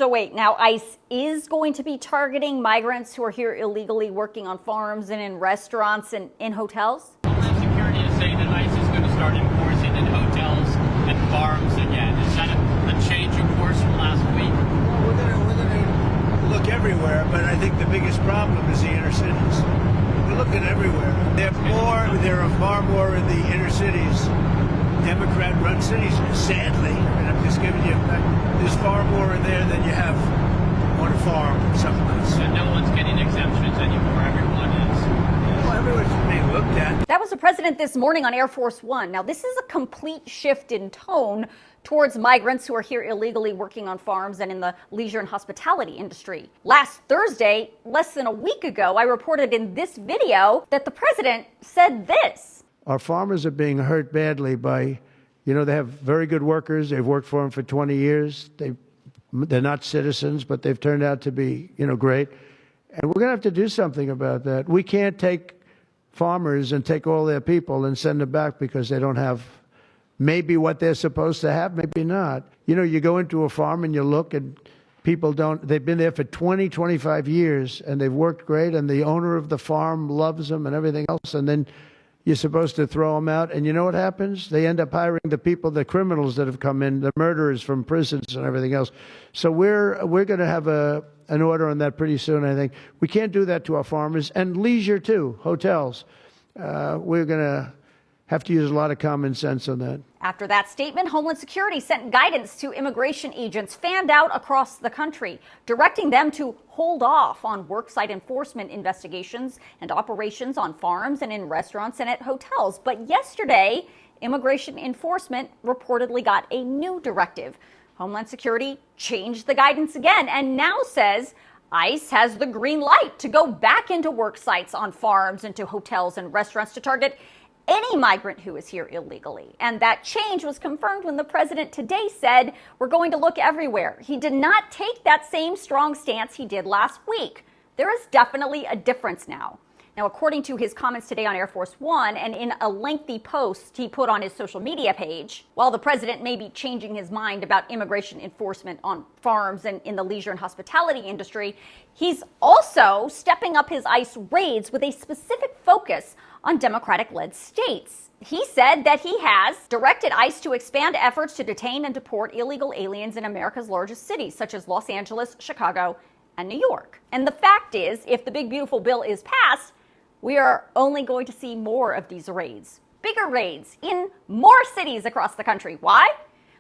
So wait, now ICE is going to be targeting migrants who are here illegally working on farms and in restaurants and in hotels? Homeland Security is saying that ICE is going to start enforcing in hotels and farms again. Is that a change of course from last week? Well, we're going to look everywhere, but I think the biggest problem is the inner cities. We're looking everywhere. There are far more in the inner cities, Democrat-run cities, sadly. I mean, I'm just giving you a fact. There's far more in there than you have on a farm someplace. So no one's getting exemptions anymore. Everyone is. Well, everyone's being looked at. That was the president this morning on Air Force One. Now, this is a complete shift in tone towards migrants who are here illegally working on farms and in the leisure and hospitality industry. Last Thursday, less than a week ago, I reported in this video that the president said this. Our farmers are being hurt badly by, they have very good workers. They've worked for them for 20 years. They're not citizens, but they've turned out to be, great. And we're going to have to do something about that. We can't take farmers and take all their people and send them back because they don't have maybe what they're supposed to have, maybe not. You go into a farm and you look and people they've been there for 20, 25 years and they've worked great and the owner of the farm loves them and everything else. And then you're supposed to throw them out. And you know what happens? They end up hiring the people, the criminals that have come in, the murderers from prisons and everything else. So we're going to have an order on that pretty soon, I think. We can't do that to our farmers. And leisure, too, hotels. We're going to have to use a lot of common sense on that. After that statement, Homeland Security sent guidance to immigration agents fanned out across the country, directing them to hold off on worksite enforcement investigations and operations on farms and in restaurants and at hotels. But yesterday, immigration enforcement reportedly got a new directive. Homeland Security changed the guidance again and now says ICE has the green light to go back into work sites on farms, into hotels and restaurants to target any migrant who is here illegally. And that change was confirmed when the president today said, we're going to look everywhere. He did not take that same strong stance he did last week. There is definitely a difference now. Now, according to his comments today on Air Force One and in a lengthy post he put on his social media page, while the president may be changing his mind about immigration enforcement on farms and in the leisure and hospitality industry, he's also stepping up his ICE raids with a specific focus on Democratic-led states. He said that he has directed ICE to expand efforts to detain and deport illegal aliens in America's largest cities, such as Los Angeles, Chicago, and New York. And the fact is, if the big beautiful bill is passed, we are only going to see more of these raids, bigger raids in more cities across the country. Why?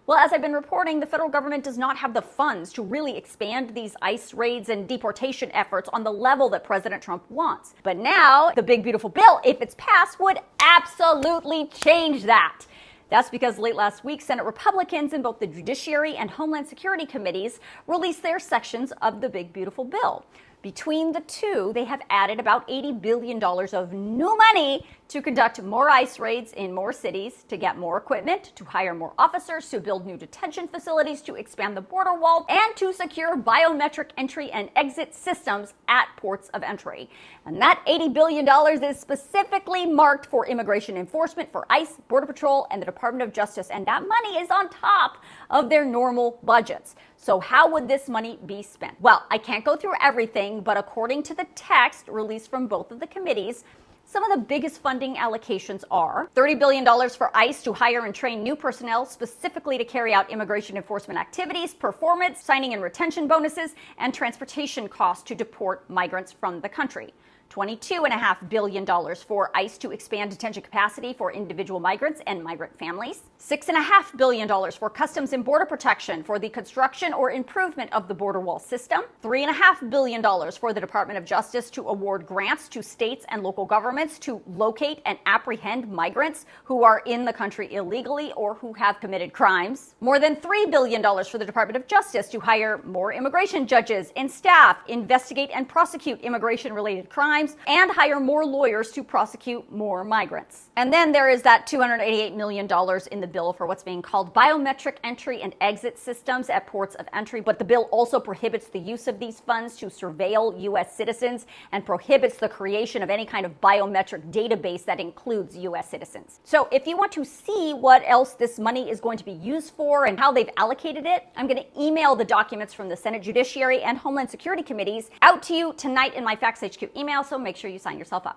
Well, as I've been reporting, the federal government does not have the funds to really expand these ICE raids and deportation efforts on the level that President Trump wants. But now, the big beautiful bill, if it's passed, would absolutely change that. That's because late last week, Senate Republicans in both the Judiciary and Homeland Security committees released their sections of the big beautiful bill. Between the two, they have added about $80 billion of new money to conduct more ICE raids in more cities, to get more equipment, to hire more officers, to build new detention facilities, to expand the border wall, and to secure biometric entry and exit systems at ports of entry. And that $80 billion is specifically marked for immigration enforcement for ICE, Border Patrol, and the Department of Justice. And that money is on top of their normal budgets. So how would this money be spent? Well, I can't go through everything, but according to the text released from both of the committees, some of the biggest funding allocations are $30 billion for ICE to hire and train new personnel specifically to carry out immigration enforcement activities, performance, signing and retention bonuses, and transportation costs to deport migrants from the country. $22.5 billion for ICE to expand detention capacity for individual migrants and migrant families. $6.5 billion for Customs and Border Protection for the construction or improvement of the border wall system. $3.5 billion for the Department of Justice to award grants to states and local governments to locate and apprehend migrants who are in the country illegally or who have committed crimes. More than $3 billion for the Department of Justice to hire more immigration judges and staff, investigate and prosecute immigration-related crimes, and hire more lawyers to prosecute more migrants. And then there is that $288 million in the bill for what's being called biometric entry and exit systems at ports of entry, but the bill also prohibits the use of these funds to surveil U.S. citizens and prohibits the creation of any kind of biometric database that includes U.S. citizens. So if you want to see what else this money is going to be used for and how they've allocated it, I'm going to email the documents from the Senate Judiciary and Homeland Security Committees out to you tonight in my Facts HQ email, so make sure you sign yourself up.